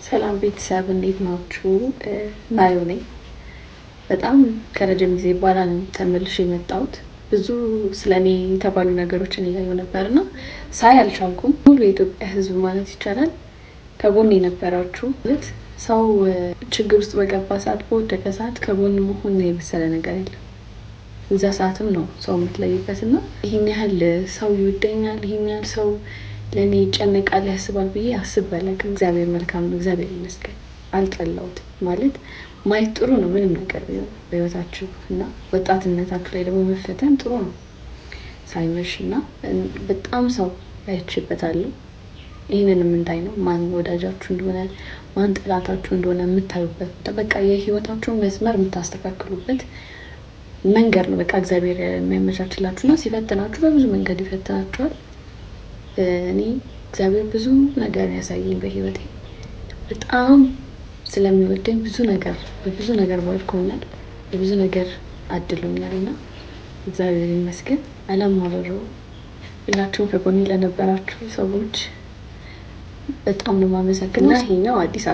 ሰላም ቤተሰብ እንዴት ናችሁ? ናዩ ነኝ። በጣም ከረጅም ጊዜ በኋላ ነው ተመልሼ የመጣሁት። ብዙ ስለኔ የተባሉ ነገሮችን እያየሁ ነበርና ሳይ አልቻልኩም። ሙሉ የኢትዮጵያ ሕዝብ ማለት ይቻላል ከጎን የነበራችሁ ሰው ችግር ውስጥ በገባ ሰዓት፣ በወደቀ ሰዓት ከጎን መሆን የመሰለ ነገር የለም። እዛ ሰዓትም ነው ሰው የምትለይበት እና ይህን ያህል ሰው ይወደኛል፣ ይህን ያህል ሰው ለእኔ ይጨነቃል ያስባል ብዬ አስቤ አላውቅም። እግዚአብሔር መልካም ነው፣ እግዚአብሔር ይመስገን። አልጠላሁትም ማለት ማየት ጥሩ ነው ምንም ነገር ቢሆን በህይወታችሁ እና ወጣትነታችሁ ላይ ደግሞ መፈተን ጥሩ ነው ሳይመሽ እና በጣም ሰው አይቼበታለሁ። ይህንንም እንዳይ ነው ማን ወዳጃችሁ እንደሆነ ማን ጠላታችሁ እንደሆነ የምታዩበት በቃ የህይወታችሁን መስመር የምታስተካክሉበት መንገድ ነው። በቃ እግዚአብሔር የሚያመቻችላችሁና ሲፈትናችሁ በብዙ መንገድ ይፈትናችኋል። እኔ እግዚአብሔር ብዙ ነገር ያሳየኝ በህይወቴ በጣም ስለሚወደኝ በብዙ ነገር ባርኮኛል፣ በብዙ ነገር አድሎኛል እና እግዚአብሔር ይመስገን። አላማረረው። ሁላችሁም ከጎኔ ለነበራችሁ ሰዎች በጣም ነው የማመሰግነው። ይሄኛው አዲስ